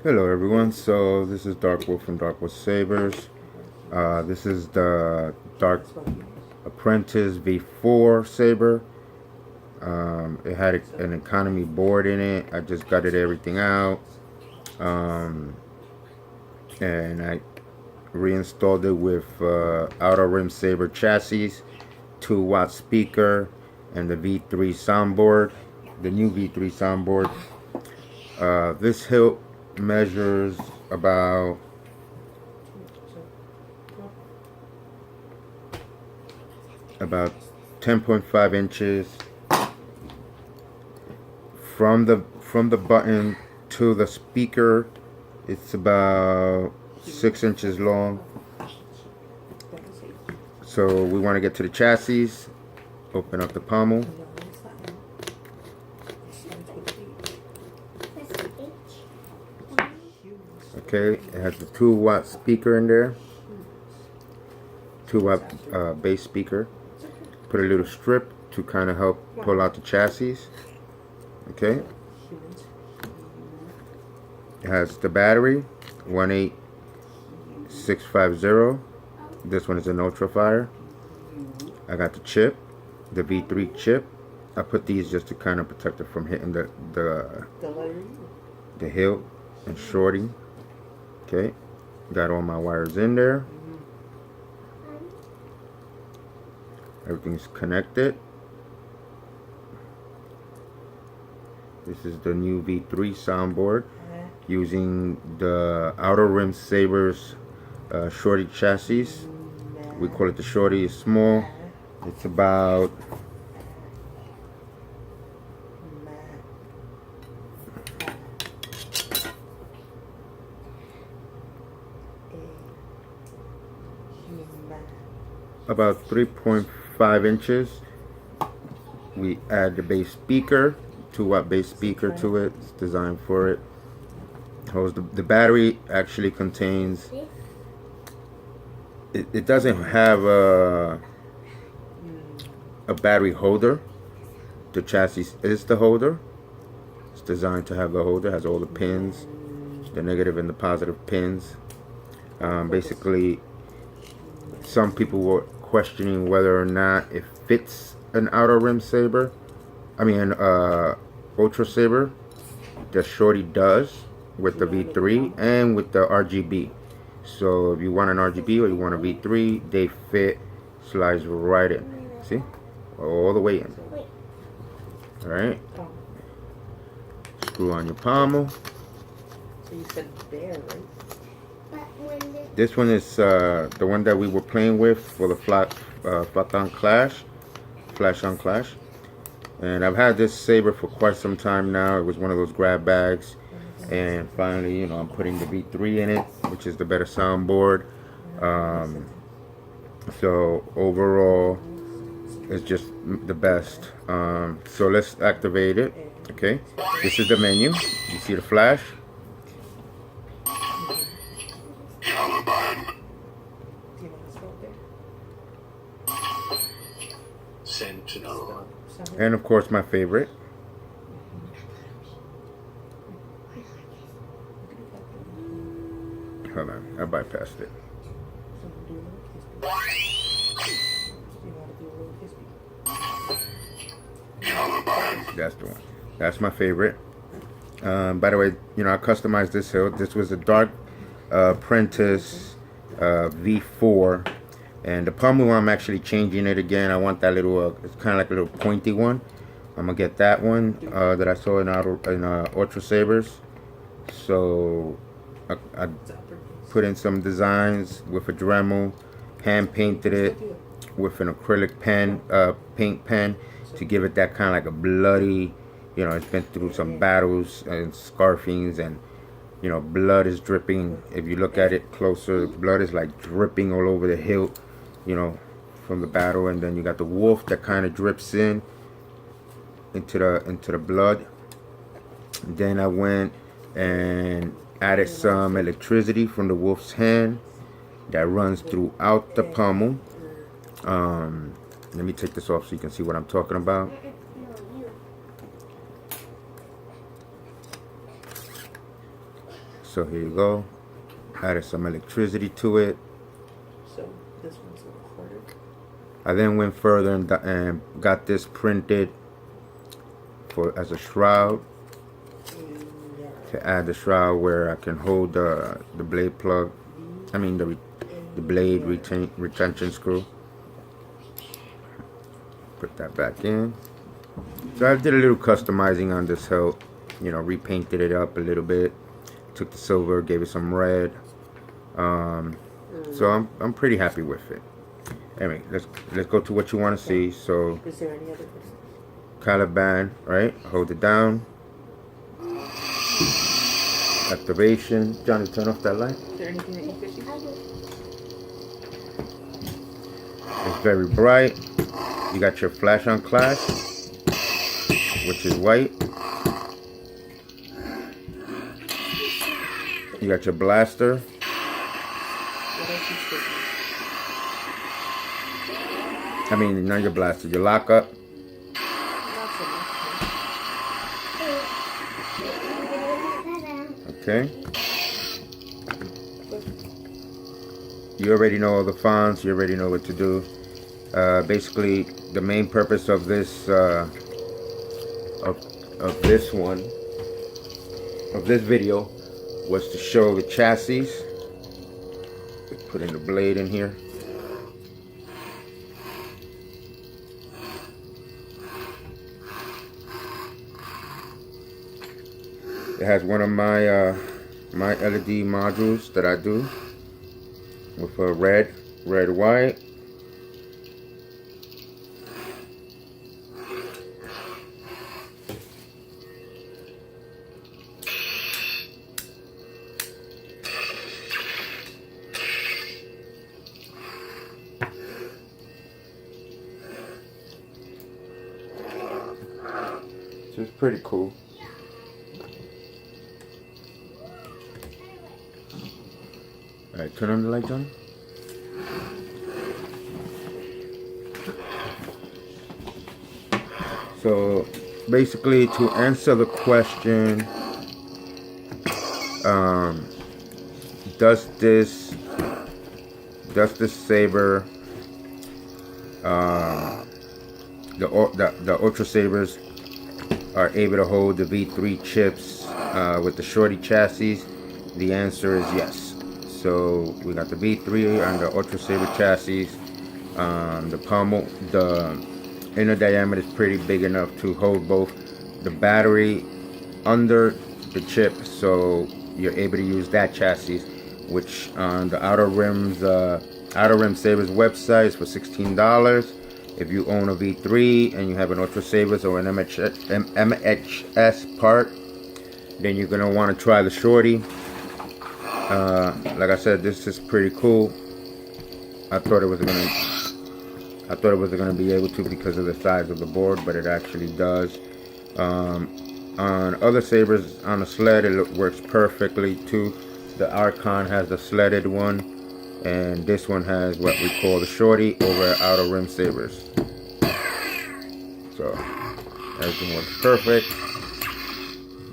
Hello everyone, so this is Dark Wolf from Dark Wolf Sabers. This is the Dark Apprentice V4 Saber. It had an economy board in it. I just gutted everything out. And I reinstalled it with outer rim saber chassis, 2-watt speaker, and the V3 soundboard, the new V3 soundboard. This hilt measures about 10.5 inches from the button to the speaker. It's about 6 inches long. So we want to get to the chassis. Open up the pommel. Okay, it has the 2-watt speaker in there. 2-watt bass speaker. Put a little strip to kind of help pull out the chassis. Okay. It has the battery, 18650. This one is an ultra fire. I got the chip, the V3 chip. I put these just to kind of protect it from hitting the hilt and shorty. Okay, got all my wires in there. Everything's connected. This is the new V3 soundboard using the outer rim sabers shorty chassis. We call it the shorty. It's small. It's about about 3.5 inches. We add the bass speaker, 2-watt bass speaker to it. It's designed for it. The battery actually contains, it doesn't have a battery holder. The chassis is the holder. It's designed to have the holder. It has all the pins, the negative and the positive pins. Basically, some people were questioning whether or not it fits an outer rim saber. I mean, an ultra saber. The shorty does with the V3 and with the RGB. So if you want an RGB or you want a V3, they fit. Slides right in. See, all the way in. All right. Screw on your pommel. So you said there, right? This one is the one that we were playing with for the flash on clash. And I've had this saber for quite some time now. It was one of those grab bags, and finally, I'm putting the V3 in it, which is the better soundboard. So overall, it's just the best. So let's activate it. Okay, this is the menu. You see the flash. Sentinel. And of course my favorite. Hold on, I bypassed it. That's the one. That's my favorite. By the way, I customized this hilt. This was a Dark Apprentice V4. And the pommel, I'm actually changing it again. I want that little, it's kind of like a little pointy one. I'm going to get that one that I saw in Ultra Sabers. So I put in some designs with a Dremel, hand painted it with an acrylic pen, paint pen, to give it that kind of like a bloody, it's been through some battles and scarfings, and blood is dripping. If you look at it closer, blood is like dripping all over the hilt, from the battle. And then you got the wolf that kind of drips into the blood. Then I went and added some electricity from the wolf's hand that runs throughout the pommel. Let me take this off so you can see what I'm talking about. So here you go. Added some electricity to it. So this one's a little harder. I then went further and got this printed as a shroud. Yeah. To add the shroud where I can hold the blade plug. I mean the blade retention screw. Put that back in. So I did a little customizing on this hilt. You know, repainted it up a little bit. Took the silver, gave it some red. So I'm pretty happy with it. Anyway, let's go to what you want to see. So Is there any other business? Caliban, right? Hold it down. Activation. Johnny, turn off that light. Is there anything that you could use? It's very bright. You got your flash on clash, which is white. You got your blaster. What else you could use? I mean, not your blaster, your lockup. Not so much. Okay. You already know all the fonts. You already know what to do. Basically, the main purpose of this of this video was to show the chassis. Putting the blade in here. It has one of my my LED modules that I do with a red, white. So it's pretty cool. Alright, turn on the light, John. So basically, to answer the question, does this saber, the Ultra Sabers are able to hold the V3 chips with the Shorty chassis? The answer is yes. So we got the V3 and the Ultra Saber chassis. The pommel, the inner diameter is pretty big enough to hold both the battery under the chip, so you're able to use that chassis, which on the Outer Rim Sabers website is for $16. If you own a V3 and you have an Ultra Sabers or an MHS part, then you're gonna want to try the Shorty. Like I said, this is pretty cool. I thought it was gonna be able to because of the size of the board, but it actually does. On other sabers on the sled, it works perfectly too. The Archon has the sledded one, and this one has what we call the Shorty over Outer Rim Sabers. So everything works perfect.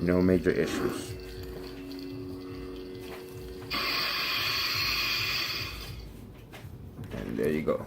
No major issues. And there you go.